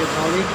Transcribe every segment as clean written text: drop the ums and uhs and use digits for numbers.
hidrolik.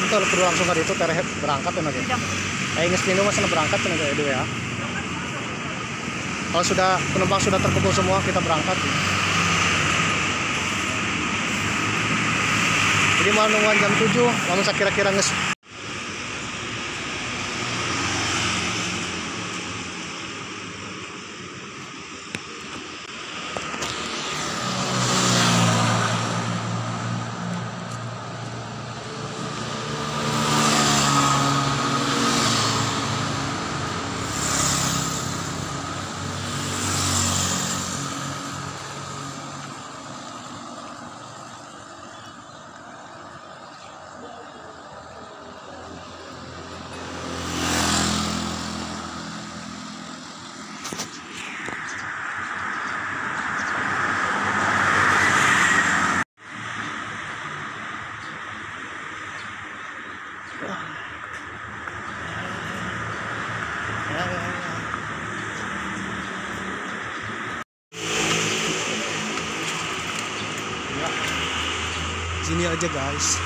tuh perlu langsung ke itu terhet berangkat kan aja. Kayak nges minum sana berangkat kan aja ya. Kalau sudah penumpang sudah terkumpul semua kita berangkat. Jadi mau nungguan jam 7, namun saya kira-kira nges. Sini aja guys.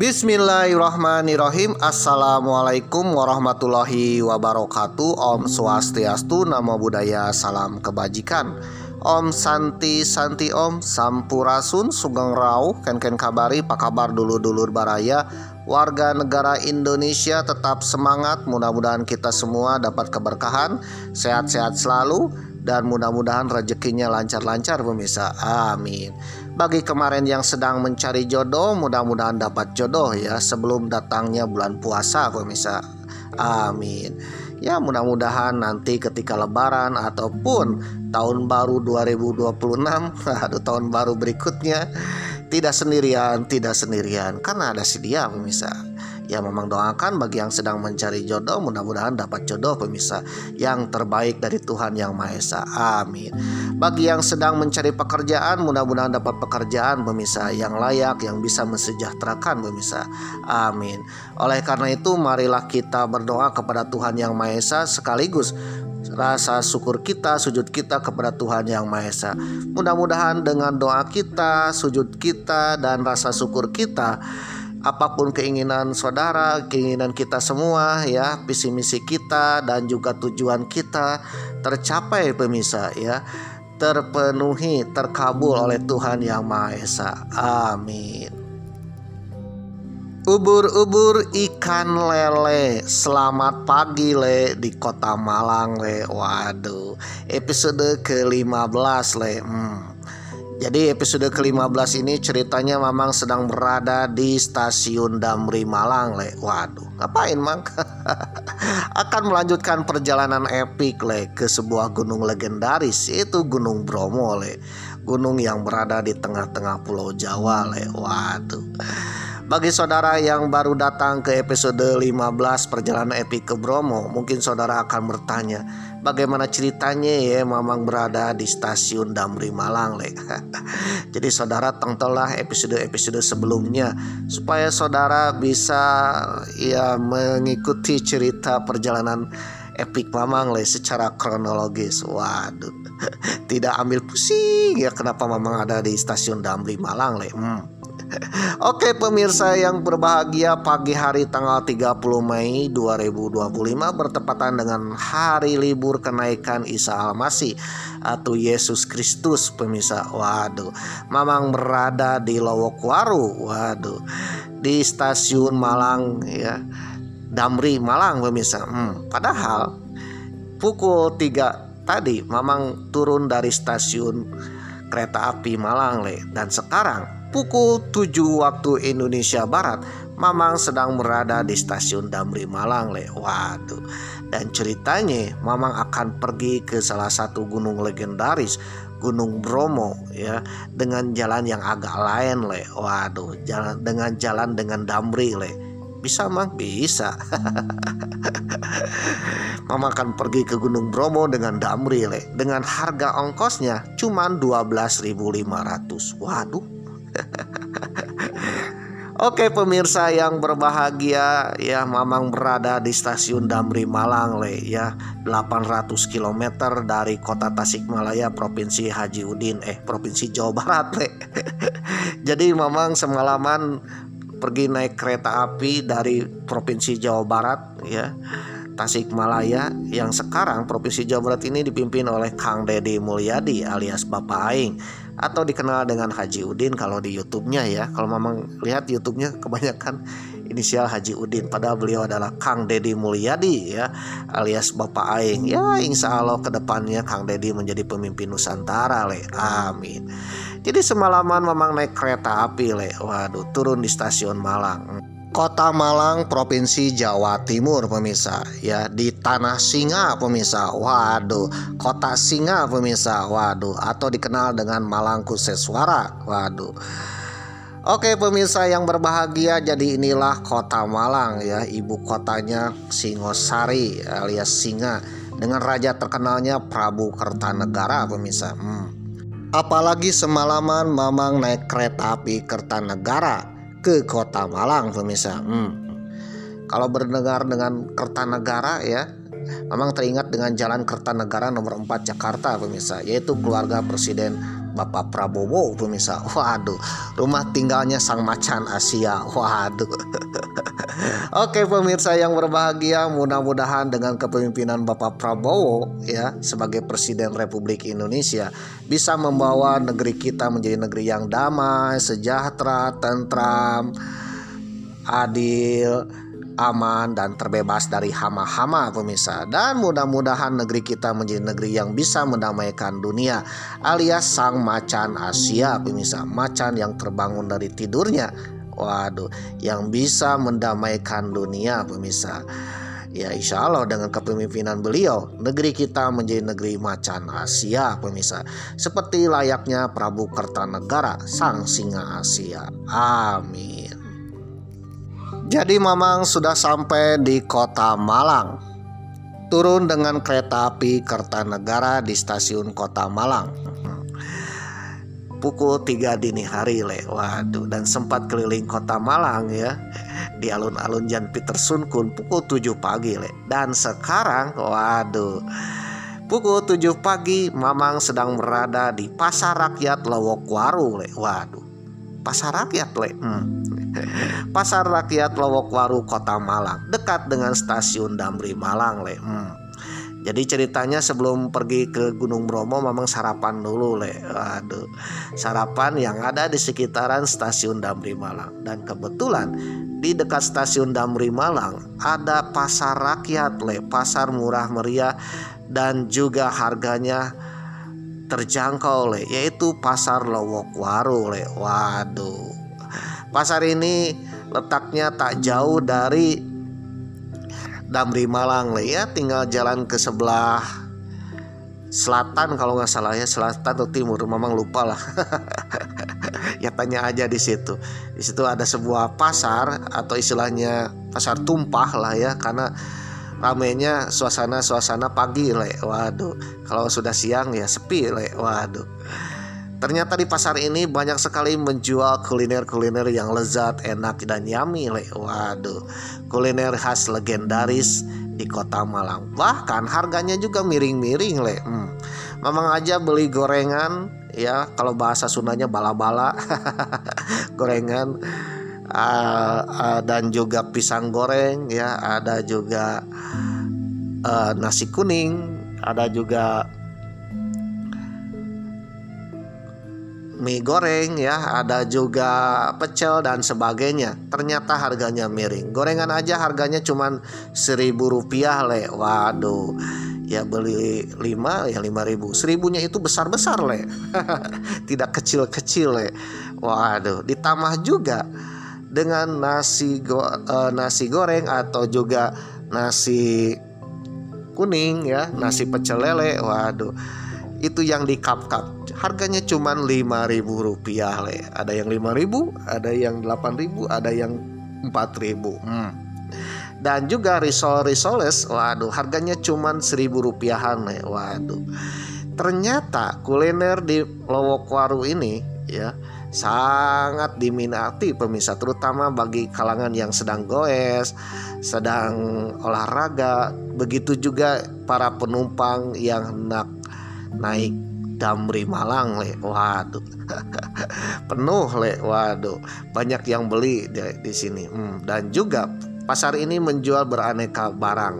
Bismillahirrahmanirrahim. Assalamualaikum warahmatullahi wabarakatuh. Om Swastiastu, Namo Buddhaya, salam kebajikan. Om Santi Santi Om, Sampurasun, Sugeng Rauh, ken kabari, apa kabar dulur-dulur baraya, warga negara Indonesia, tetap semangat. Mudah-mudahan kita semua dapat keberkahan, sehat-sehat selalu, dan mudah-mudahan rezekinya lancar-lancar pemirsa. Amin. Bagi kemarin yang sedang mencari jodoh, mudah-mudahan dapat jodoh ya sebelum datangnya bulan puasa pemirsa. Amin. Ya mudah-mudahan nanti ketika lebaran ataupun tahun baru 2026, tahun baru berikutnya, tidak sendirian karena ada si dia pemirsa. Ya memang doakan bagi yang sedang mencari jodoh, mudah-mudahan dapat jodoh pemirsa yang terbaik dari Tuhan Yang Maha Esa. Amin. Bagi yang sedang mencari pekerjaan, mudah-mudahan dapat pekerjaan pemirsa yang layak, yang bisa mensejahterakan pemirsa. Amin. Oleh karena itu marilah kita berdoa kepada Tuhan Yang Maha Esa, sekaligus rasa syukur kita, sujud kita kepada Tuhan Yang Maha Esa. Mudah-mudahan dengan doa kita, sujud kita, dan rasa syukur kita, apapun keinginan saudara, keinginan kita semua ya, visi misi kita dan juga tujuan kita tercapai pemirsa ya, terpenuhi, terkabul oleh Tuhan Yang Maha Esa. Amin. Ubur-ubur ikan lele, selamat pagi le di kota Malang le. Waduh, episode ke-15 le. Jadi episode ke-15 ini ceritanya Mamang sedang berada di stasiun Damri Malang le. Waduh, ngapain Mang? Akan melanjutkan perjalanan epik le ke sebuah gunung legendaris, yaitu Gunung Bromo le. Gunung yang berada di tengah-tengah Pulau Jawa le. Waduh. Bagi saudara yang baru datang ke episode 15 perjalanan epik ke Bromo, mungkin saudara akan bertanya, bagaimana ceritanya ya Mamang berada di stasiun Damri Malang le. Jadi saudara tontonlah episode-episode sebelumnya supaya saudara bisa ya mengikuti cerita perjalanan epik Mamang le secara kronologis. Waduh, tidak ambil pusing ya kenapa Mamang ada di stasiun Damri Malang le. Oke pemirsa yang berbahagia, pagi hari tanggal 30 Mei 2025 bertepatan dengan hari libur kenaikan Isa Al-Masih atau Yesus Kristus pemirsa. Waduh, Mamang berada di Lowokwaru, waduh, di stasiun Malang ya, Damri Malang pemirsa. Padahal pukul 3 tadi Mamang turun dari stasiun kereta api Malang le, dan sekarang pukul 7 waktu Indonesia Barat Mamang sedang berada di stasiun Damri Malang le. Waduh. Dan ceritanya Mamang akan pergi ke salah satu gunung legendaris, Gunung Bromo ya, dengan jalan yang agak lain le. Waduh, jalan dengan Damri le. Bisa Mang? Bisa. Mamang akan pergi ke Gunung Bromo dengan Damri le, dengan harga ongkosnya cuma 12.500. Waduh. Oke pemirsa yang berbahagia ya, Mamang berada di stasiun Damri Malang le ya, 800 km dari kota Tasikmalaya, Provinsi Provinsi Jawa Barat le. Jadi Mamang semalaman pergi naik kereta api dari Provinsi Jawa Barat ya, Tasikmalaya, yang sekarang Provinsi Jawa Barat ini dipimpin oleh Kang Deddy Mulyadi alias Bapak Aing, atau dikenal dengan Haji Udin kalau di YouTube-nya ya. Kalau Mamang lihat YouTube-nya kebanyakan inisial Haji Udin, padahal beliau adalah Kang Deddy Mulyadi ya, alias Bapak Aing. Ya insya Allah kedepannya Kang Deddy menjadi pemimpin Nusantara le. Amin. Jadi semalaman Mamang naik kereta api le. Waduh, turun di stasiun Malang, Kota Malang, Provinsi Jawa Timur pemirsa ya, di Tanah Singa pemirsa. Waduh, Kota Singa pemirsa. Waduh, atau dikenal dengan Malangkuseswara. Waduh. Oke pemirsa yang berbahagia, jadi inilah Kota Malang ya, ibu kotanya Singosari alias Singa, dengan raja terkenalnya Prabu Kertanegara pemirsa. Apalagi semalaman Mamang naik kereta api Kertanegara ke Kota Malang pemirsa. Kalau berdengar dengan Kertanegara ya, Mamang teringat dengan Jalan Kertanegara nomor 4 Jakarta pemirsa, yaitu keluarga Presiden Bapak Prabowo pemirsa. Waduh, rumah tinggalnya sang macan Asia. Waduh. Oke pemirsa yang berbahagia, mudah-mudahan dengan kepemimpinan Bapak Prabowo ya sebagai Presiden Republik Indonesia bisa membawa negeri kita menjadi negeri yang damai, sejahtera, tentram, adil, aman dan terbebas dari hama-hama pemirsa. Dan mudah-mudahan negeri kita menjadi negeri yang bisa mendamaikan dunia, alias sang macan Asia pemirsa, macan yang terbangun dari tidurnya. Waduh, yang bisa mendamaikan dunia pemirsa. Ya insya Allah dengan kepemimpinan beliau, negeri kita menjadi negeri macan Asia pemirsa, seperti layaknya Prabu Kertanegara, sang singa Asia. Amin. Jadi Mamang sudah sampai di Kota Malang. Turun dengan kereta api Kertanegara di stasiun Kota Malang. Pukul 3 dini hari waduh, dan sempat keliling Kota Malang ya di alun-alun Jan Pieter Sungkun pukul 7 pagi Dan sekarang waduh, pukul 7 pagi Mamang sedang berada di Pasar Rakyat Lowokwaru waduh, Pasar Rakyat Pasar Rakyat Lowokwaru Kota Malang, dekat dengan stasiun Damri Malang Jadi ceritanya sebelum pergi ke Gunung Bromo Mamang sarapan dulu Waduh, sarapan yang ada di sekitaran stasiun Damri Malang. Dan kebetulan di dekat stasiun Damri Malang ada pasar rakyat pasar murah meriah dan juga harganya terjangkau yaitu Pasar Lowokwaru Waduh, pasar ini letaknya tak jauh dari Damri Malang ya, tinggal jalan ke sebelah selatan kalau nggak salah ya, selatan atau timur, Mamang lupa lah. Ya tanya aja di situ. Di situ ada sebuah pasar atau istilahnya pasar tumpah lah ya, karena ramenya suasana pagi Waduh, kalau sudah siang ya sepi Waduh. Ternyata di pasar ini banyak sekali menjual kuliner-kuliner yang lezat, enak dan yummy Waduh, kuliner khas legendaris di Kota Malang. Bahkan harganya juga miring-miring Mamang aja beli gorengan ya, kalau bahasa Sundanya bala-bala. Gorengan dan juga pisang goreng ya, ada juga nasi kuning, ada juga mie goreng ya, ada juga pecel dan sebagainya. Ternyata harganya miring. Gorengan aja harganya cuman Rp1.000 Waduh, ya beli 5 ya 5.000. 1.000-nya itu besar-besar tidak kecil-kecil Waduh, ditambah juga dengan nasi goreng atau juga nasi kuning ya, nasi pecel lele. Waduh, itu yang di cup-cup harganya cuma Rp5.000 Ada yang 5.000, ada yang 8.000, ada yang 4.000. Dan juga risol-risoles, waduh, harganya cuma Rp1.000-an Waduh, ternyata kuliner di Lowokwaru ini ya sangat diminati pemirsa, terutama bagi kalangan yang sedang goes, sedang olahraga. Begitu juga para penumpang yang hendak naik Damri Malang waduh. Penuh waduh, banyak yang beli di sini. Dan juga pasar ini menjual beraneka barang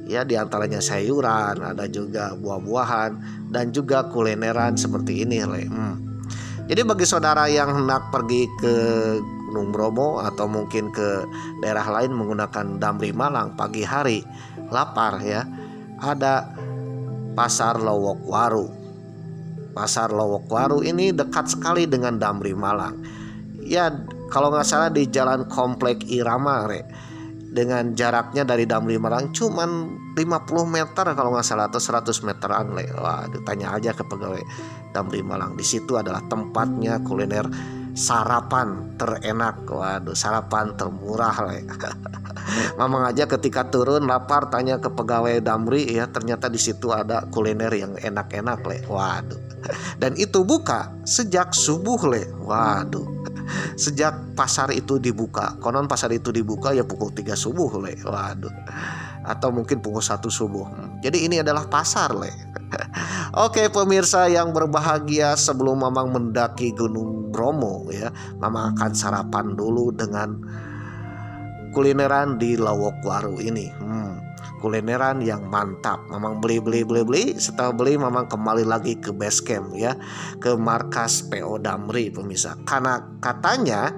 ya, diantaranya sayuran, ada juga buah-buahan dan juga kulineran seperti ini Jadi bagi saudara yang hendak pergi ke Gunung Bromo atau mungkin ke daerah lain menggunakan Damri Malang pagi hari lapar ya, ada Pasar Lowokwaru. Pasar Lowokwaru ini dekat sekali dengan Damri Malang. Ya kalau nggak salah di Jalan Komplek Irama dengan jaraknya dari Damri Malang cuman 50 meter kalau nggak salah, atau 100 meteran Waduh, tanya aja ke pegawai Damri Malang. Di situ adalah tempatnya kuliner sarapan terenak. Waduh, sarapan termurah Mamang aja ketika turun lapar tanya ke pegawai Damri ya, ternyata di situ ada kuliner yang enak-enak Waduh. Dan itu buka sejak subuh Waduh. Sejak pasar itu dibuka. Konon pasar itu dibuka ya pukul 3 subuh Waduh. Atau mungkin pukul 1 subuh. Jadi ini adalah pasar Oke pemirsa yang berbahagia, sebelum Mamang mendaki Gunung Bromo ya, Mamang akan sarapan dulu dengan kulineran di Lowokwaru ini. Kulineran yang mantap. Mamang beli. Setelah beli, Mamang kembali lagi ke base camp ya, ke markas PO Damri pemirsa. Karena katanya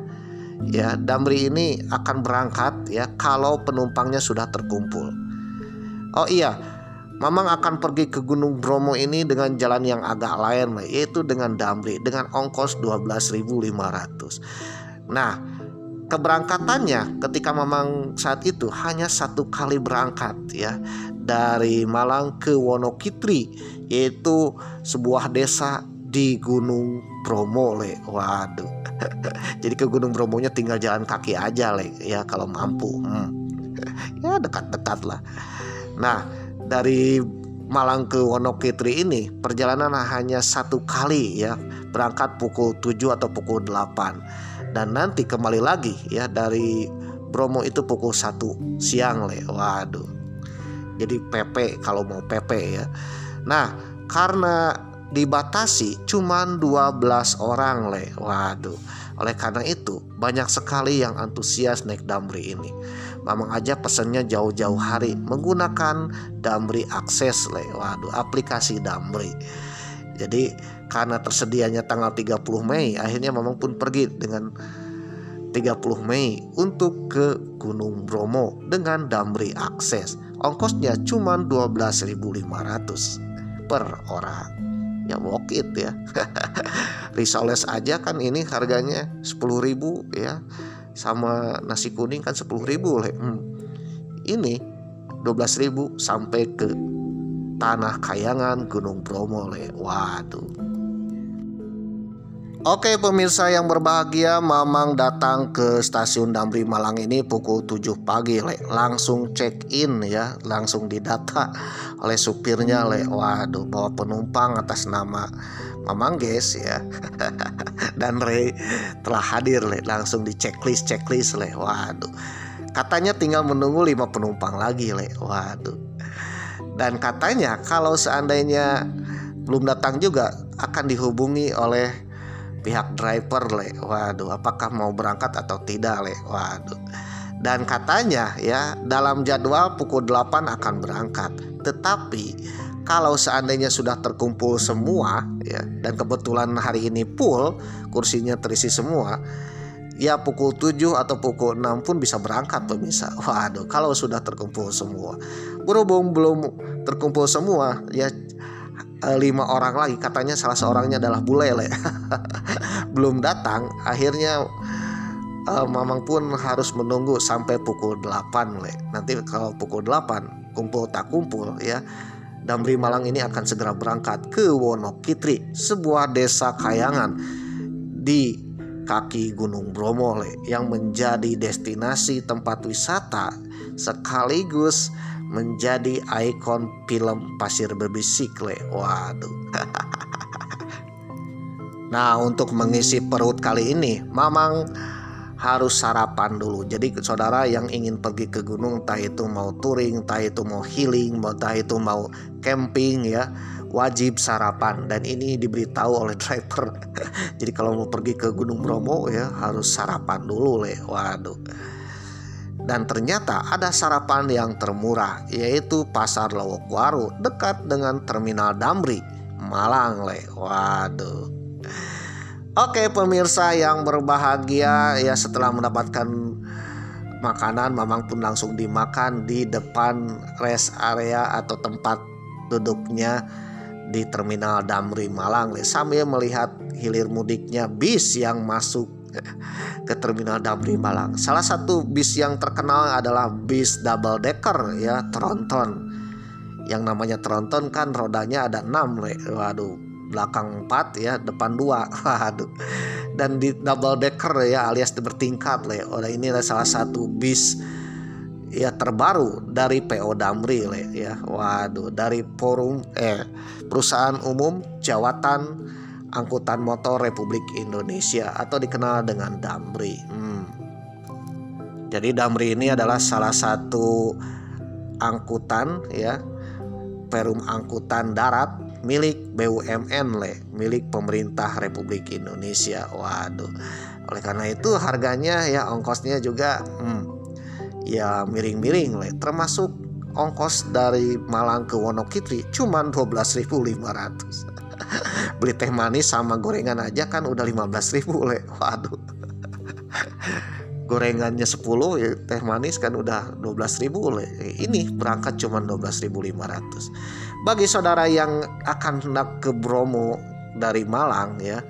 ya Damri ini akan berangkat ya kalau penumpangnya sudah terkumpul. Oh iya, Mamang akan pergi ke Gunung Bromo ini dengan jalan yang agak lain, yaitu dengan Damri dengan ongkos 12.500. Nah, keberangkatannya ketika Mamang saat itu hanya satu kali berangkat ya, dari Malang ke Wonokitri, yaitu sebuah desa di Gunung Bromo le. Waduh. Jadi ke Gunung Bromonya tinggal jalan kaki aja le ya kalau mampu. Ya dekat-dekat lah. Nah, dari Malang ke Wonokitri ini perjalanan hanya satu kali ya, berangkat pukul 7 atau pukul 8, dan nanti kembali lagi ya dari Bromo itu pukul 1 siang le. Waduh. Jadi PP kalau mau PP ya. Nah, karena dibatasi cuman 12 orang le. Waduh. Oleh karena itu banyak sekali yang antusias naik Damri ini. Mamang aja pesennya jauh-jauh hari menggunakan Damri Akses le. Waduh, aplikasi Damri. Jadi karena tersedianya tanggal 30 Mei, akhirnya Mamang pun pergi dengan 30 Mei untuk ke Gunung Bromo dengan Damri Akses. Ongkosnya cuma 12.500 per orang. Ya worth it ya. Risoles aja kan ini harganya 10.000 ya. Sama nasi kuning kan 10.000 le. Ini 12.000 sampai ke Tanah Kayangan Gunung Bromo le. Waduh. Oke pemirsa yang berbahagia, Mamang datang ke stasiun Damri Malang ini pukul 7 pagi le. Langsung check in ya, langsung didata oleh supirnya le. Waduh, bawa penumpang atas nama Mamang guys ya. Dan Ray telah hadir le, langsung di checklist le. Waduh. Katanya tinggal menunggu 5 penumpang lagi le. Waduh. Dan katanya kalau seandainya belum datang juga akan dihubungi oleh pihak driver le. Waduh, apakah mau berangkat atau tidak le. Waduh. Dan katanya ya dalam jadwal pukul 8 akan berangkat. Tetapi kalau seandainya sudah terkumpul semua ya, dan kebetulan hari ini full, kursinya terisi semua, ya pukul 7 atau pukul 6 pun bisa berangkat pemirsa. Waduh, kalau sudah terkumpul semua. Berhubung belum terkumpul semua ya, 5 orang lagi, katanya salah seorangnya adalah bule le. Belum datang, akhirnya Mamang pun harus menunggu sampai pukul 8 le. Nanti kalau pukul 8 kumpul tak kumpul ya, Damri Malang ini akan segera berangkat ke Wonokitri, sebuah desa kayangan di kaki Gunung Bromo le, yang menjadi destinasi tempat wisata sekaligus menjadi ikon film Pasir Berbisik le. Waduh. Nah, untuk mengisi perut kali ini Mamang harus sarapan dulu. Jadi saudara yang ingin pergi ke gunung, entah itu mau touring, entah itu mau healing, entah itu mau camping ya, wajib sarapan. Dan ini diberitahu oleh driver. Jadi kalau mau pergi ke Gunung Bromo ya harus sarapan dulu le. Waduh. Dan ternyata ada sarapan yang termurah, yaitu Pasar Lowokwaru dekat dengan Terminal Damri Malang le. Waduh. Oke pemirsa yang berbahagia ya, setelah mendapatkan makanan, Mamang pun langsung dimakan di depan rest area atau tempat duduknya di Terminal Damri Malang le, sambil melihat hilir mudiknya bis yang masuk ke Terminal Damri Malang. Salah satu bis yang terkenal adalah bis double decker ya, Tronton. Yang namanya Tronton kan rodanya ada 6 le. Waduh, belakang 4 ya, depan 2. Waduh. Dan di double decker ya, alias bertingkat le. Oh, ini adalah salah satu bis ya terbaru dari PO Damri le ya. Waduh, dari Perusahaan Umum Jawatan Angkutan Motor Republik Indonesia atau dikenal dengan Damri. Jadi Damri ini adalah salah satu angkutan ya, perum angkutan darat milik BUMN milik pemerintah Republik Indonesia. Waduh. Oleh karena itu harganya ya ongkosnya juga ya miring-miring termasuk ongkos dari Malang ke Wonokitri cuman 12.500. Beli teh manis sama gorengan aja kan udah 15.000 Waduh. Gorengannya 10 ya, teh manis kan udah 12.000 Ini berangkat cuma 12.500. Bagi saudara yang akan hendak ke Bromo dari Malang ya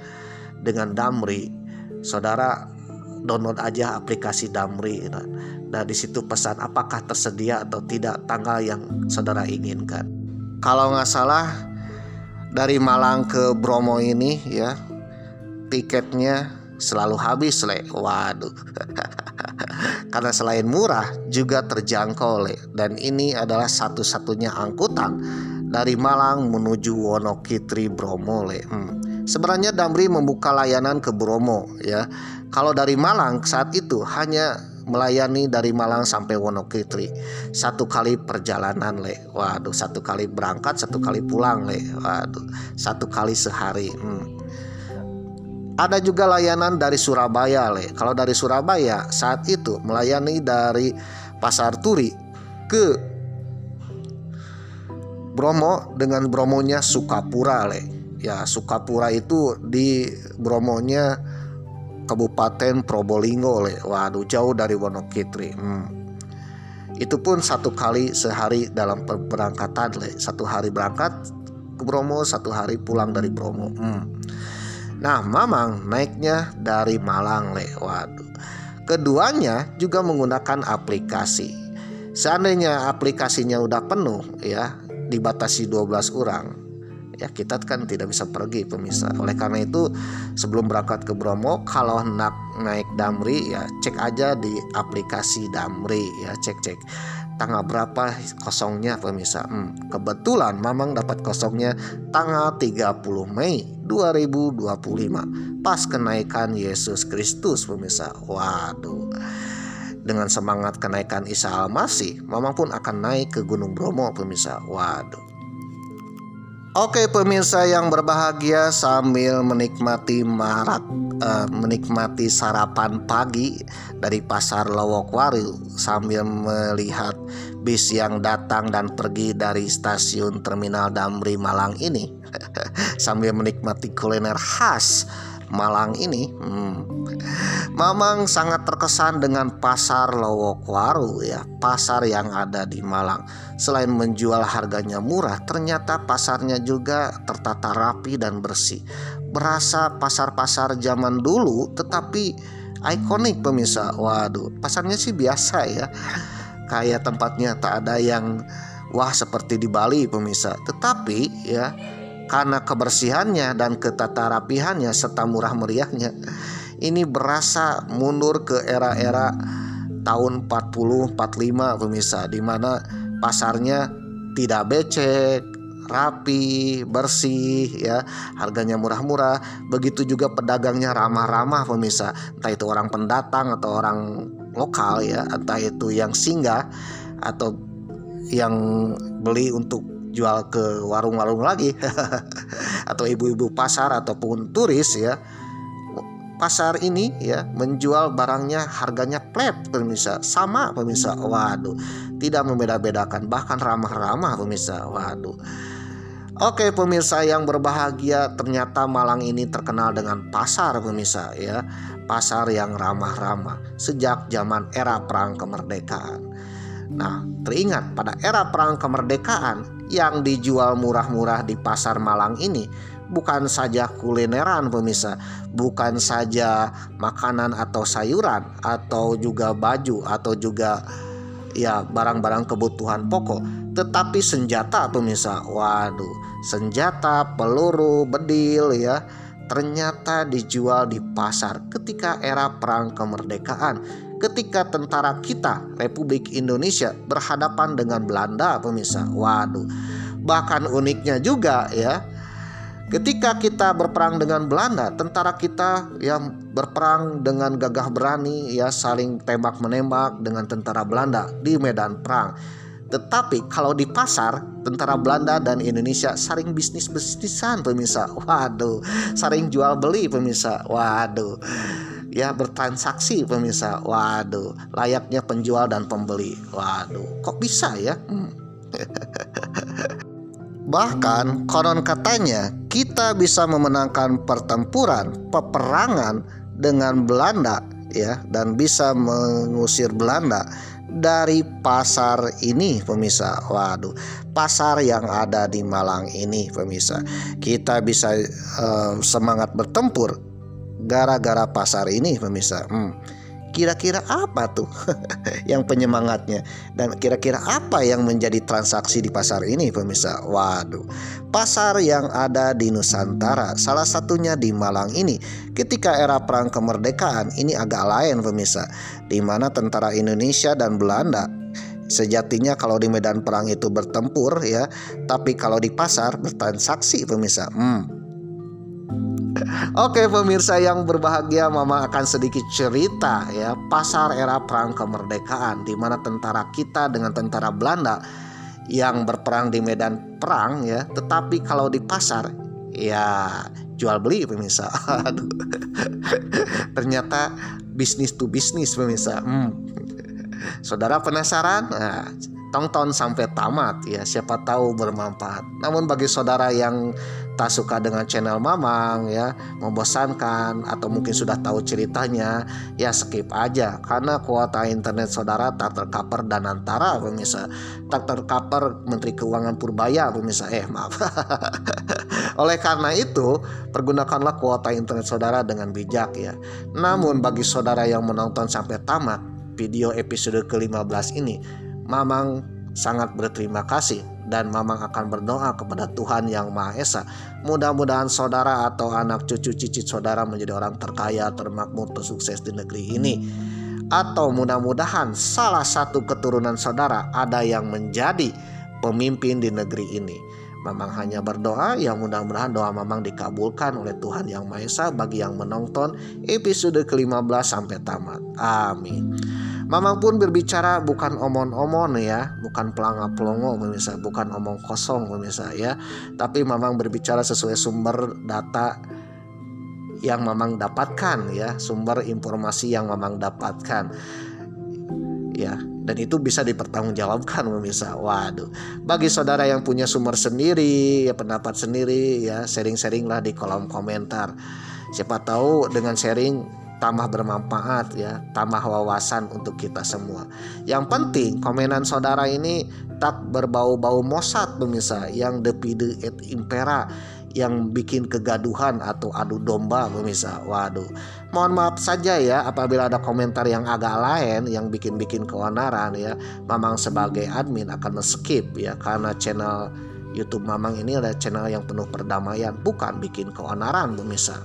dengan Damri, saudara download aja aplikasi Damri. Nah di situ pesan apakah tersedia atau tidak tanggal yang saudara inginkan. Kalau nggak salah dari Malang ke Bromo ini ya tiketnya selalu habis Waduh. Karena selain murah juga terjangkau dan ini adalah satu-satunya angkutan dari Malang menuju Wonokitri Bromo Sebenarnya Damri membuka layanan ke Bromo ya. Kalau dari Malang saat itu hanya melayani dari Malang sampai Wonokitri 1 kali perjalanan Waduh, 1 kali berangkat 1 kali pulang Waduh, 1 kali sehari. Ada juga layanan dari Surabaya Kalau dari Surabaya saat itu melayani dari Pasar Turi ke Bromo dengan Bromonya Sukapura Ya Sukapura itu di Bromonya Kabupaten Probolinggo Waduh, jauh dari Wonokitri. Itu pun 1 kali sehari dalam perberangkatan 1 hari berangkat ke Bromo, 1 hari pulang dari Bromo. Nah Mamang naiknya dari Malang Waduh. Keduanya juga menggunakan aplikasi. Seandainya aplikasinya udah penuh ya, dibatasi 12 orang ya, kita kan tidak bisa pergi pemirsa. Oleh karena itu sebelum berangkat ke Bromo, kalau hendak naik Damri ya cek aja di aplikasi Damri ya, cek tanggal berapa kosongnya pemirsa. Kebetulan Mamang dapat kosongnya tanggal 30 Mei 2025 pas kenaikan Yesus Kristus pemirsa. Waduh. Dengan semangat kenaikan Isa Al-Masih, Mamang pun akan naik ke Gunung Bromo pemirsa. Waduh. Oke pemirsa yang berbahagia, sambil menikmati menikmati sarapan pagi dari Pasar Lowokwaru sambil melihat bis yang datang dan pergi dari stasiun Terminal Damri Malang ini sambil menikmati kuliner khas Malang ini. Mamang sangat terkesan dengan Pasar Lowokwaru ya, pasar yang ada di Malang. Selain menjual harganya murah, ternyata pasarnya juga tertata rapi dan bersih. Berasa pasar-pasar zaman dulu tetapi ikonik pemirsa. Waduh, pasarnya sih biasa ya. Kayak tempatnya tak ada yang wah seperti di Bali pemirsa. Tetapi ya karena kebersihannya dan ketata rapihannya serta murah meriahnya, ini berasa mundur ke era-era tahun 40-45 pemirsa, di mana pasarnya tidak becek, rapi, bersih ya, harganya murah-murah. Begitu juga pedagangnya ramah-ramah pemirsa, entah itu orang pendatang atau orang lokal ya, entah itu yang singgah atau yang beli untuk jual ke warung-warung lagi atau ibu-ibu pasar ataupun turis ya. Pasar ini ya menjual barangnya harganya flat pemirsa, sama pemirsa. Waduh, tidak membeda-bedakan, bahkan ramah-ramah pemirsa. Waduh. Oke pemirsa yang berbahagia, ternyata Malang ini terkenal dengan pasar pemirsa ya. Pasar yang ramah-ramah sejak zaman era perang kemerdekaan. Nah, teringat pada era perang kemerdekaan yang dijual murah-murah di pasar Malang ini bukan saja kulineran pemirsa, bukan saja makanan atau sayuran atau juga baju atau juga ya barang-barang kebutuhan pokok, tetapi senjata pemirsa. Waduh, senjata, peluru, bedil ya ternyata dijual di pasar ketika era perang kemerdekaan, ketika tentara kita Republik Indonesia berhadapan dengan Belanda pemirsa. Waduh, bahkan uniknya juga ya, ketika kita berperang dengan Belanda, tentara kita yang berperang dengan gagah berani ya, saling tembak menembak dengan tentara Belanda di medan perang. Tetapi kalau di pasar, tentara Belanda dan Indonesia saling bisnis-bisnisan pemirsa. Waduh, saling jual beli pemirsa. Waduh, ya bertransaksi pemirsa. Waduh, layaknya penjual dan pembeli. Waduh, kok bisa ya? Bahkan konon katanya kita bisa memenangkan pertempuran, peperangan dengan Belanda ya, dan bisa mengusir Belanda dari pasar ini pemirsa. Waduh, pasar yang ada di Malang ini pemirsa. Kita bisa semangat bertempur gara-gara pasar ini pemirsa. Kira-kira apa tuh yang penyemangatnya, dan kira-kira apa yang menjadi transaksi di pasar ini pemirsa? Waduh, pasar yang ada di Nusantara, salah satunya di Malang ini. Ketika era perang kemerdekaan ini agak lain pemirsa, di mana tentara Indonesia dan Belanda sejatinya kalau di medan perang itu bertempur ya, tapi kalau di pasar bertransaksi pemirsa. Oke pemirsa yang berbahagia, Mama akan sedikit cerita ya pasar era perang kemerdekaan, di mana tentara kita dengan tentara Belanda yang berperang di medan perang ya, tetapi kalau di pasar ya jual beli pemirsa. Aduh. Ternyata bisnis to bisnis pemirsa. Saudara penasaran? Nah, tonton sampai tamat ya, siapa tahu bermanfaat. Namun bagi saudara yang tak suka dengan channel Mamang ya, membosankan atau mungkin sudah tahu ceritanya, ya skip aja, karena kuota internet saudara tak tercover Danantara pemirsa, tak tercover Menteri Keuangan Purbaya pemirsa. Maaf. Oleh karena itu, pergunakanlah kuota internet saudara dengan bijak ya. Namun bagi saudara yang menonton sampai tamat video episode ke-15 ini, Mamang sangat berterima kasih, dan Mamang akan berdoa kepada Tuhan Yang Maha Esa. Mudah-mudahan saudara atau anak cucu cicit saudara menjadi orang terkaya, termakmur, tersukses di negeri ini. Atau mudah-mudahan salah satu keturunan saudara ada yang menjadi pemimpin di negeri ini. Mamang hanya berdoa yang mudah-mudahan doa Mamang dikabulkan oleh Tuhan Yang Maha Esa bagi yang menonton episode ke-15 sampai tamat. Amin. Mamang pun berbicara bukan omong-omong ya, bukan pelanga-pelongo pemirsa, bukan omong kosong pemirsa ya, tapi Mamang berbicara sesuai sumber data yang Mamang dapatkan ya, sumber informasi yang Mamang dapatkan ya, dan itu bisa dipertanggungjawabkan pemirsa. Waduh, bagi saudara yang punya sumber sendiri ya, pendapat sendiri ya, sharing-sharing lah di kolom komentar. Siapa tahu dengan sharing tambah bermanfaat ya, tambah wawasan untuk kita semua. Yang penting komenan saudara ini tak berbau-bau Mossad pemirsa, yang depide et impera, yang bikin kegaduhan atau adu domba pemirsa. Waduh, mohon maaf saja ya apabila ada komentar yang agak lain yang bikin-bikin keonaran ya. Mamang sebagai admin akan skip ya, karena channel YouTube Mamang ini adalah channel yang penuh perdamaian, bukan bikin keonaran pemirsa.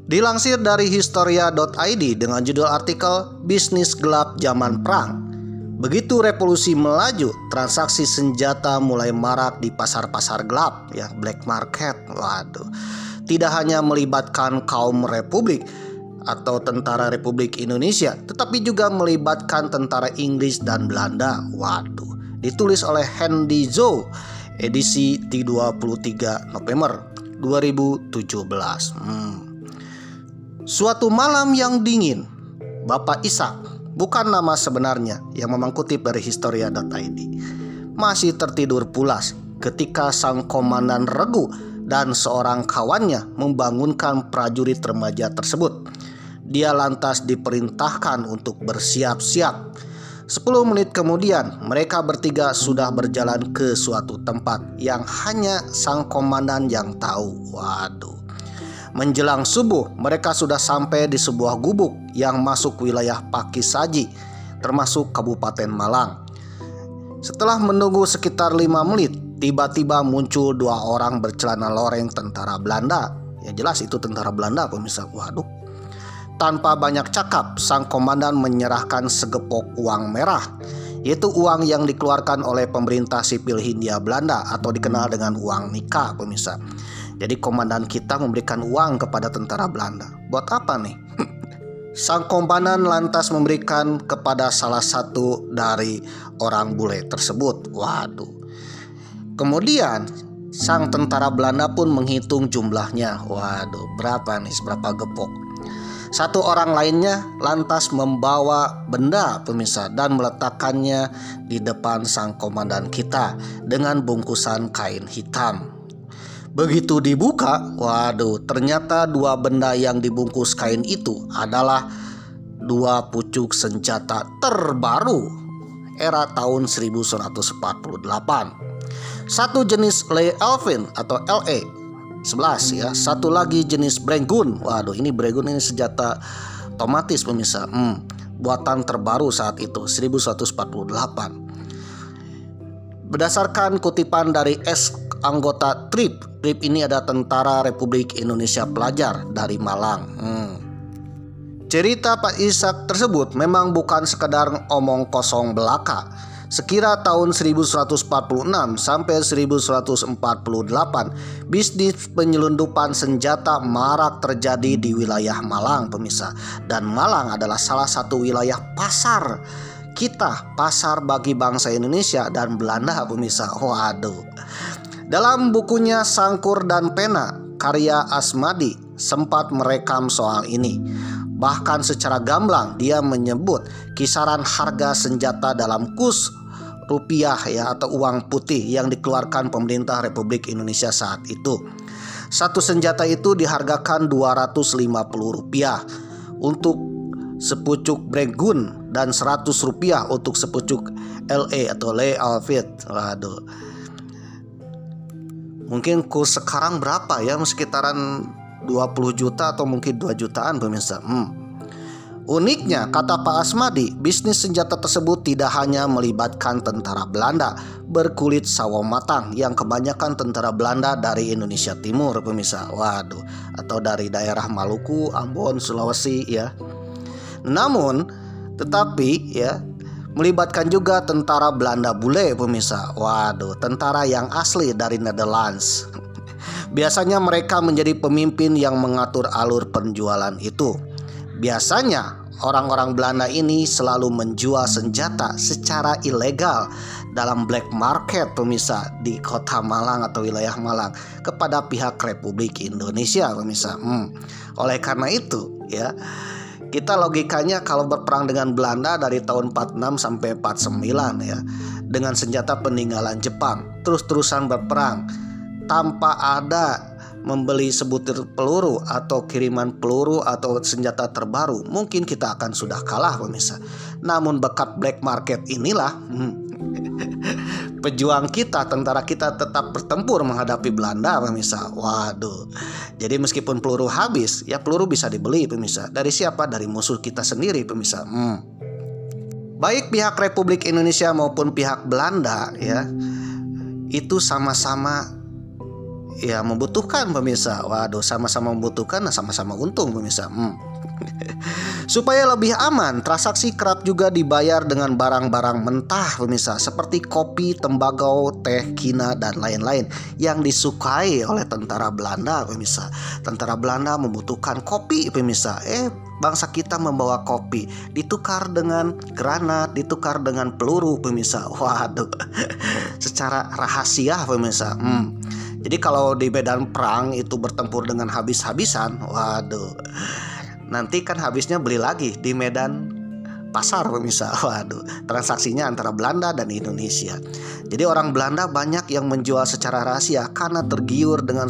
Dilansir dari historia.id dengan judul artikel Bisnis Gelap Zaman Perang. Begitu revolusi melaju, transaksi senjata mulai marak di pasar-pasar gelap ya, black market. Waduh, tidak hanya melibatkan kaum republik atau tentara Republik Indonesia, tetapi juga melibatkan tentara Inggris dan Belanda. Waduh, ditulis oleh Hendy Zhou, edisi 23 November 2017. Suatu malam yang dingin, Bapak Ishak, bukan nama sebenarnya yang Mamang kutip dari historia.id, masih tertidur pulas ketika sang komandan regu dan seorang kawannya membangunkan prajurit remaja tersebut. Dia lantas diperintahkan untuk bersiap-siap. 10 menit kemudian mereka bertiga sudah berjalan ke suatu tempat yang hanya sang komandan yang tahu. Waduh. Menjelang subuh, mereka sudah sampai di sebuah gubuk yang masuk wilayah Pakisaji, termasuk Kabupaten Malang. Setelah menunggu sekitar 5 menit, tiba-tiba muncul 2 orang bercelana loreng tentara Belanda. Ya jelas itu tentara Belanda pemirsa. Waduh. Tanpa banyak cakap, sang komandan menyerahkan segepok uang merah, yaitu uang yang dikeluarkan oleh pemerintah sipil Hindia Belanda atau dikenal dengan uang nikah pemirsa. Jadi komandan kita memberikan uang kepada tentara Belanda. Buat apa nih? Sang komandan lantas memberikan kepada salah satu dari orang bule tersebut. Waduh. Kemudian sang tentara Belanda pun menghitung jumlahnya. Waduh, berapa nih? Berapa gepok? Satu orang lainnya lantas membawa benda pemirsa dan meletakkannya di depan sang komandan kita dengan bungkusan kain hitam. Begitu dibuka, waduh, ternyata dua benda yang dibungkus kain itu adalah dua pucuk senjata terbaru era tahun 1148. Satu jenis Le Elvin atau LE 11 ya, satu lagi jenis Brengun. Waduh, ini Brengun ini senjata otomatis pemirsa. Buatan terbaru saat itu 1148. Berdasarkan kutipan dari anggota TRIP ini ada Tentara Republik Indonesia Pelajar dari Malang. Cerita Pak Ishak tersebut memang bukan sekedar omong kosong belaka. Sekira tahun 1146 sampai 1148, bisnis penyelundupan senjata marak terjadi di wilayah Malang pemirsa. Dan Malang adalah salah satu wilayah pasar kita, pasar bagi bangsa Indonesia dan Belanda pemirsa. Waduh. Dalam bukunya Sangkur dan Pena karya Asmadi sempat merekam soal ini. Bahkan secara gamblang dia menyebut kisaran harga senjata dalam kurs rupiah ya atau uang putih yang dikeluarkan pemerintah Republik Indonesia saat itu. Satu senjata itu dihargakan Rp250 untuk sepucuk Brengun dan Rp100 untuk sepucuk LE atau Le Elvin. Waduh. Mungkin kurs sekarang berapa ya? Sekitaran 20 juta atau mungkin 2 jutaan pemirsa. Uniknya, kata Pak Asmadi, bisnis senjata tersebut tidak hanya melibatkan tentara Belanda berkulit sawo matang yang kebanyakan tentara Belanda dari Indonesia Timur pemirsa. Waduh, atau dari daerah Maluku, Ambon, Sulawesi ya. Namun, tetapi ya melibatkan juga tentara Belanda bule pemirsa. Waduh, tentara yang asli dari Netherlands. Biasanya mereka menjadi pemimpin yang mengatur alur penjualan itu. Biasanya orang-orang Belanda ini selalu menjual senjata secara ilegal dalam black market pemirsa di kota Malang atau wilayah Malang kepada pihak Republik Indonesia pemirsa. Oleh karena itu ya, kita logikanya kalau berperang dengan Belanda dari tahun 46 sampai 49 ya, dengan senjata peninggalan Jepang, terus-terusan berperang tanpa ada membeli sebutir peluru atau kiriman peluru atau senjata terbaru, mungkin kita akan sudah kalah pemirsa. Namun berkat black market inilah pejuang kita, tentara kita tetap bertempur menghadapi Belanda pemirsa. Waduh. Jadi meskipun peluru habis, ya peluru bisa dibeli pemirsa. Dari siapa? Dari musuh kita sendiri pemirsa. Baik pihak Republik Indonesia maupun pihak Belanda ya, itu sama-sama ya membutuhkan pemirsa. Waduh, sama-sama membutuhkan, sama-sama untung pemirsa. Supaya lebih aman, transaksi kerap juga dibayar dengan barang-barang mentah pemirsa, seperti kopi, tembakau, teh, kina dan lain-lain yang disukai oleh tentara Belanda pemirsa. Tentara Belanda membutuhkan kopi pemirsa. Bangsa kita membawa kopi, ditukar dengan granat, ditukar dengan peluru pemirsa. Waduh. Secara rahasia pemirsa. Jadi kalau di medan perang itu bertempur dengan habis-habisan, waduh, nanti kan habisnya beli lagi di medan pasar pemirsa. Waduh, transaksinya antara Belanda dan Indonesia. Jadi orang Belanda banyak yang menjual secara rahasia karena tergiur dengan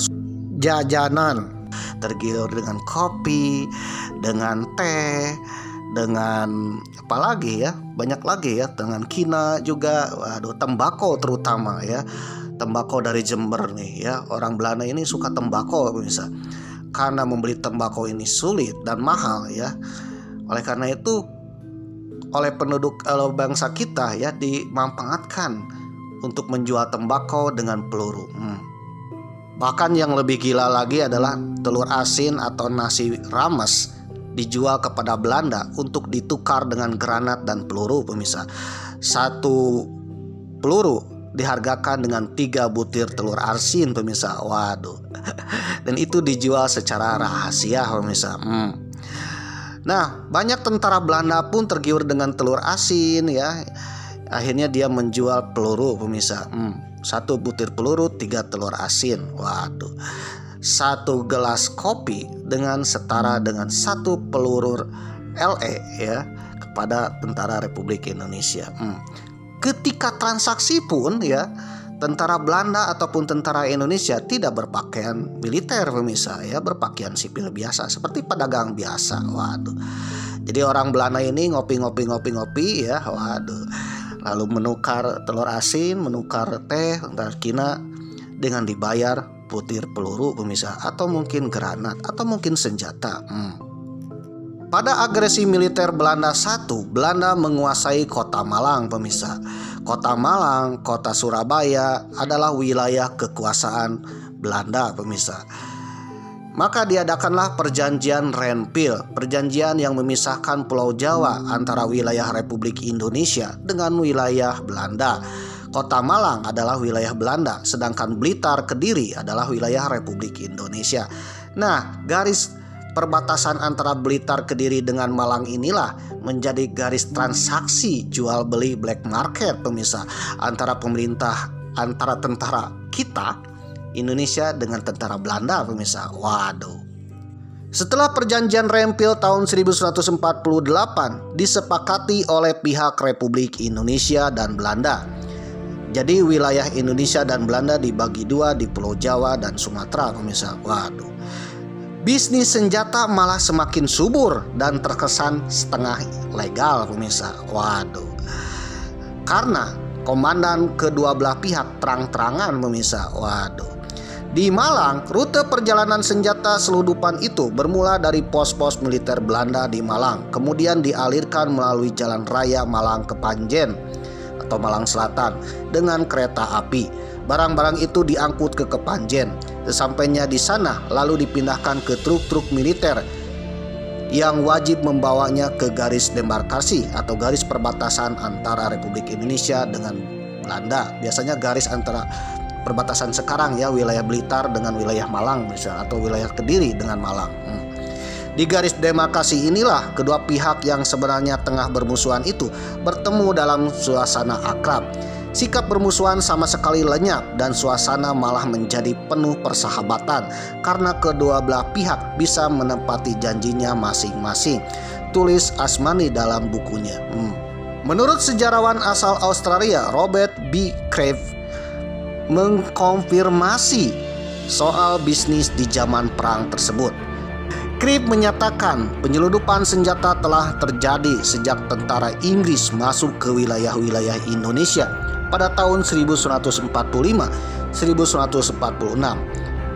jajanan, tergiur dengan kopi, dengan teh, dengan apa lagi ya, banyak lagi ya, dengan kina juga, waduh, tembakau terutama ya. Tembakau dari Jember nih ya, orang Belanda ini suka tembakau pemirsa. Karena membeli tembakau ini sulit dan mahal ya. Oleh karena itu oleh penduduk bangsa kita ya dimanfaatkan untuk menjual tembakau dengan peluru. Bahkan yang lebih gila lagi adalah telur asin atau nasi rames dijual kepada Belanda untuk ditukar dengan granat dan peluru pemirsa. Satu peluru dihargakan dengan 3 butir telur asin pemirsa. Waduh. Dan itu dijual secara rahasia pemirsa. Nah, banyak tentara Belanda pun tergiur dengan telur asin ya. Akhirnya dia menjual peluru pemirsa. 1 butir peluru 3 telur asin. Waduh. 1 gelas kopi dengan setara dengan 1 peluru LE ya kepada tentara Republik Indonesia. Ketika transaksi pun ya, tentara Belanda ataupun tentara Indonesia tidak berpakaian militer pemirsa ya, berpakaian sipil biasa seperti pedagang biasa. Waduh. Jadi orang Belanda ini ngopi ya. Waduh. Lalu menukar telur asin, menukar teh, kina dengan dibayar butir peluru pemirsa, atau mungkin granat, atau mungkin senjata. Pada agresi militer Belanda I, Belanda menguasai kota Malang pemirsa. Kota Malang, kota Surabaya adalah wilayah kekuasaan Belanda pemirsa. Maka diadakanlah perjanjian Renville, perjanjian yang memisahkan Pulau Jawa antara wilayah Republik Indonesia dengan wilayah Belanda. Kota Malang adalah wilayah Belanda, sedangkan Blitar, Kediri adalah wilayah Republik Indonesia. Nah, garis perbatasan antara Blitar, Kediri dengan Malang inilah menjadi garis transaksi jual beli black market pemirsa antara pemerintah, antara tentara kita Indonesia dengan tentara Belanda pemirsa. Waduh. Setelah perjanjian Renville tahun 1148 disepakati oleh pihak Republik Indonesia dan Belanda. Jadi wilayah Indonesia dan Belanda dibagi 2 di Pulau Jawa dan Sumatera pemirsa. Waduh. Bisnis senjata malah semakin subur dan terkesan setengah legal pemirsa. Waduh. Karena komandan kedua belah pihak terang-terangan pemirsa. Waduh. Di Malang, rute perjalanan senjata selundupan itu bermula dari pos-pos militer Belanda di Malang, kemudian dialirkan melalui jalan raya Malang ke Panjen atau Malang Selatan dengan kereta api. Barang-barang itu diangkut ke Kepanjen. Sesampainya di sana lalu dipindahkan ke truk-truk militer yang wajib membawanya ke garis demarkasi atau garis perbatasan antara Republik Indonesia dengan Belanda. Biasanya garis antara perbatasan sekarang ya, wilayah Blitar dengan wilayah Malang misalnya, atau wilayah Kediri dengan Malang. Di garis demarkasi inilah kedua pihak yang sebenarnya tengah bermusuhan itu bertemu dalam suasana akrab. Sikap bermusuhan sama sekali lenyap dan suasana malah menjadi penuh persahabatan karena kedua belah pihak bisa menepati janjinya masing-masing. Tulis Asmani dalam bukunya. Menurut sejarawan asal Australia Robert B. Crave mengkonfirmasi soal bisnis di zaman perang tersebut. Crave menyatakan penyelundupan senjata telah terjadi sejak tentara Inggris masuk ke wilayah-wilayah Indonesia pada tahun 1145-1146,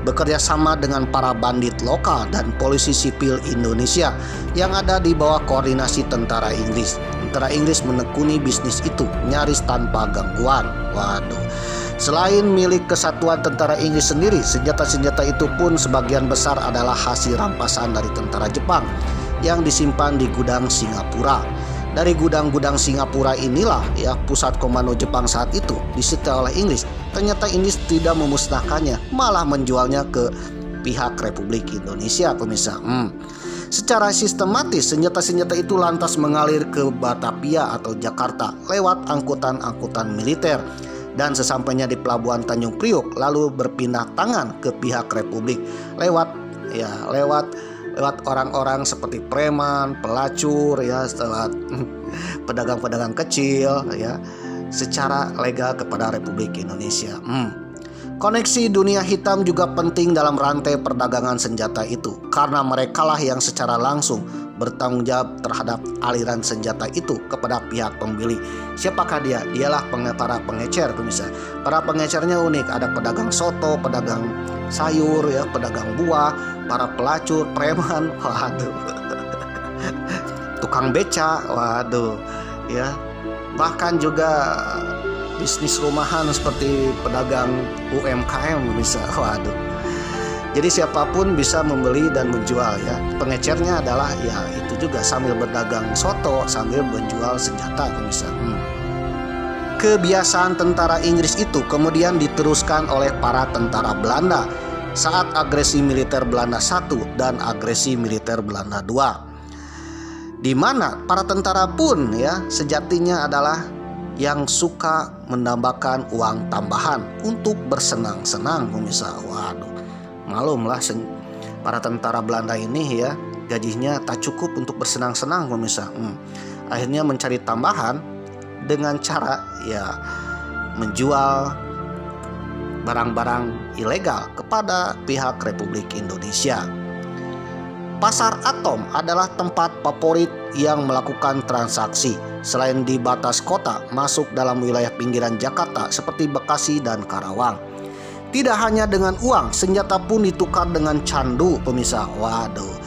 bekerja sama dengan para bandit lokal dan polisi sipil Indonesia yang ada di bawah koordinasi tentara Inggris. Tentara Inggris menekuni bisnis itu nyaris tanpa gangguan. Waduh. Selain milik kesatuan tentara Inggris sendiri, senjata-senjata itu pun sebagian besar adalah hasil rampasan dari tentara Jepang yang disimpan di gudang Singapura. Dari gudang-gudang Singapura inilah ya pusat komando Jepang saat itu disita oleh Inggris. Ternyata Inggris tidak memusnahkannya, malah menjualnya ke pihak Republik Indonesia pemirsa. Secara sistematis senjata-senjata itu lantas mengalir ke Batavia atau Jakarta lewat angkutan-angkutan militer. Dan sesampainya di pelabuhan Tanjung Priok lalu berpindah tangan ke pihak Republik lewat orang-orang seperti preman, pelacur ya, lewat pedagang-pedagang kecil ya, secara legal kepada Republik Indonesia. Koneksi dunia hitam juga penting dalam rantai perdagangan senjata itu karena merekalah yang secara langsung bertanggung jawab terhadap aliran senjata itu kepada pihak pembeli. Siapakah dia? Dialah para pengecer pemirsa. Para pengecernya unik, ada pedagang soto, pedagang sayur ya, pedagang buah, para pelacur, preman, waduh. Tukang beca, waduh ya. Bahkan juga bisnis rumahan seperti pedagang UMKM bisa, waduh. Jadi siapapun bisa membeli dan menjual ya. Pengecernya adalah ya itu juga sambil berdagang soto sambil menjual senjata pemirsa. Kebiasaan tentara Inggris itu kemudian diteruskan oleh para tentara Belanda saat agresi militer Belanda I dan agresi militer Belanda II. di mana para tentara pun ya sejatinya adalah yang suka menambahkan uang tambahan untuk bersenang-senang pemirsa. Waduh, malumlah para tentara Belanda ini ya gajinya tak cukup untuk bersenang-senang pemirsa. Akhirnya mencari tambahan dengan cara ya menjual barang-barang ilegal kepada pihak Republik Indonesia. Pasar Atom adalah tempat favorit yang melakukan transaksi. Selain di batas kota, masuk dalam wilayah pinggiran Jakarta seperti Bekasi dan Karawang. Tidak hanya dengan uang, senjata pun ditukar dengan candu pemirsa. Waduh,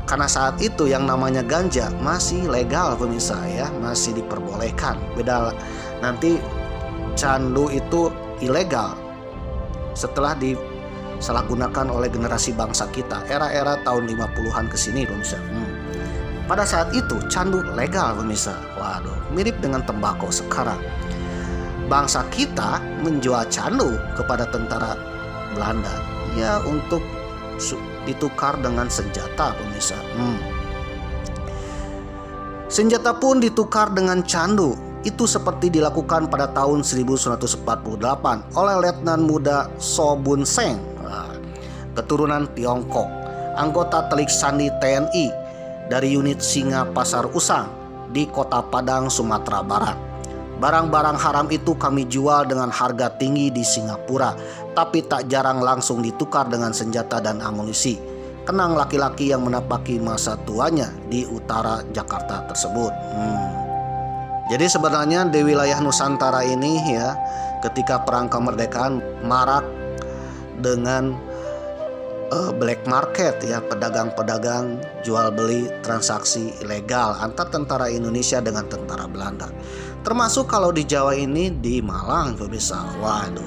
karena saat itu yang namanya ganja masih legal pemirsa ya, masih diperbolehkan. Beda nanti candu itu ilegal setelah disalahgunakan oleh generasi bangsa kita era-era tahun 50-an ke sini pemirsa. Pada saat itu candu legal pemirsa. Waduh, mirip dengan tembakau sekarang. Bangsa kita menjual candu kepada tentara Belanda ya untuk ditukar dengan senjata pemirsa. Senjata pun ditukar dengan candu. Itu seperti dilakukan pada tahun 1948 oleh Letnan Muda So Bun Seng, keturunan Tiongkok, anggota Telik Sandi TNI dari unit Singa Pasar Usang di Kota Padang, Sumatera Barat. Barang-barang haram itu kami jual dengan harga tinggi di Singapura, tapi tak jarang langsung ditukar dengan senjata dan amunisi. Kenang laki-laki yang menapaki masa tuanya di utara Jakarta tersebut. Jadi sebenarnya di wilayah Nusantara ini ya, ketika perang kemerdekaan marak dengan black market ya, pedagang-pedagang jual beli transaksi ilegal antar tentara Indonesia dengan tentara Belanda. Termasuk kalau di Jawa ini di Malang pemirsa. Waduh,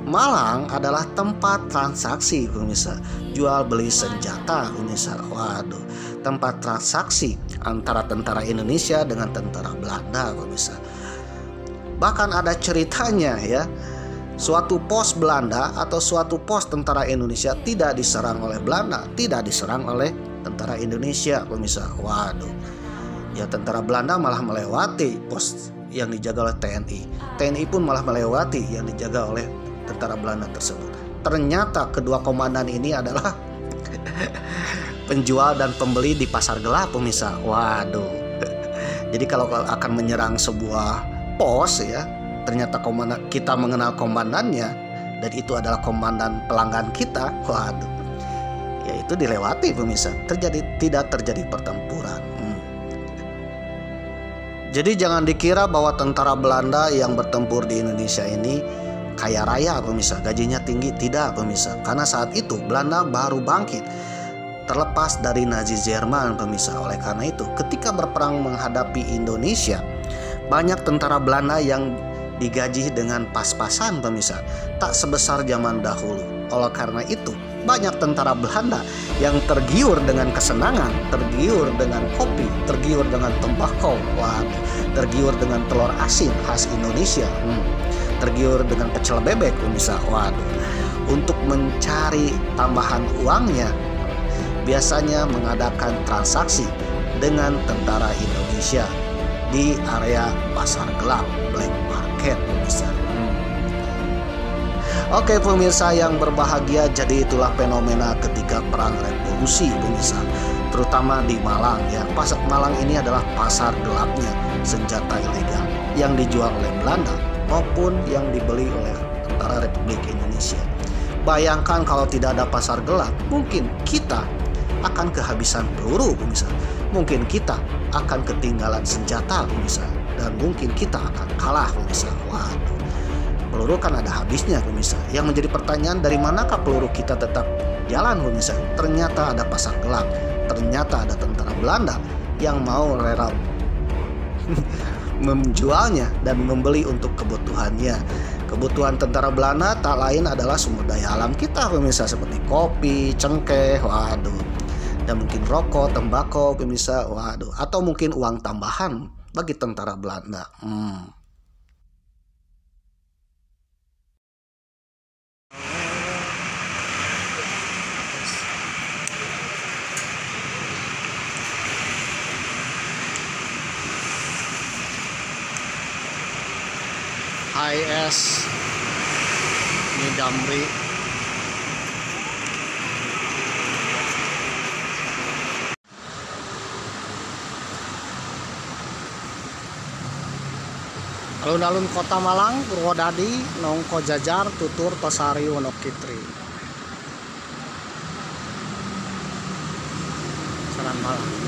Malang adalah tempat transaksi pemirsa, jual beli senjata pemirsa. Waduh, tempat transaksi antara tentara Indonesia dengan tentara Belanda pemirsa. Bahkan ada ceritanya ya, suatu pos Belanda atau suatu pos tentara Indonesia tidak diserang oleh Belanda, tidak diserang oleh tentara Indonesia pemirsa. Waduh, ya tentara Belanda malah melewati pos yang dijaga oleh TNI. TNI pun malah melewati yang dijaga oleh tentara Belanda tersebut. Ternyata kedua komandan ini adalah penjual dan pembeli di pasar gelap pemirsa. Waduh. Jadi kalau akan menyerang sebuah pos ya, ternyata kita mengenal komandannya dan itu adalah komandan pelanggan kita. Waduh. Ya itu dilewati pemirsa. Tidak terjadi pertempuran. Jadi jangan dikira bahwa tentara Belanda yang bertempur di Indonesia ini kaya raya pemirsa, gajinya tinggi. Tidak pemirsa, karena saat itu Belanda baru bangkit terlepas dari Nazi Jerman pemirsa. Oleh karena itu ketika berperang menghadapi Indonesia, banyak tentara Belanda yang digaji dengan pas-pasan pemirsa, tak sebesar zaman dahulu. Oleh karena itu banyak tentara Belanda yang tergiur dengan kesenangan, tergiur dengan kopi, tergiur dengan tembakau, tergiur dengan telur asin khas Indonesia, tergiur dengan pecel bebek pemirsa. Waduh, untuk mencari tambahan uangnya biasanya mengadakan transaksi dengan tentara Indonesia di area pasar gelap, black market pemirsa. Oke pemirsa yang berbahagia, jadi itulah fenomena ketika perang revolusi pemirsa, terutama di Malang ya. Pasar Malang ini adalah pasar gelapnya senjata ilegal yang dijual oleh Belanda maupun yang dibeli oleh tentara Republik Indonesia. Bayangkan kalau tidak ada pasar gelap, mungkin kita akan kehabisan peluru pemirsa, mungkin kita akan ketinggalan senjata pemirsa, dan mungkin kita akan kalah pemirsa. Waduh, peluru kan ada habisnya pemirsa. Yang menjadi pertanyaan, dari manakah peluru kita tetap jalan pemirsa? Ternyata ada pasar gelap, ternyata ada tentara Belanda yang mau rela menjualnya dan membeli untuk kebutuhannya. Kebutuhan tentara Belanda tak lain adalah sumber daya alam kita pemirsa, seperti kopi, cengkeh, waduh, dan mungkin rokok, tembakau pemirsa, waduh, atau mungkin uang tambahan bagi tentara Belanda. AIS ini Damri. Alun-alun Kota Malang, Purwodadi, Nongko Jajar, Tutur, Tosari, Wonokitri. Saran Malang.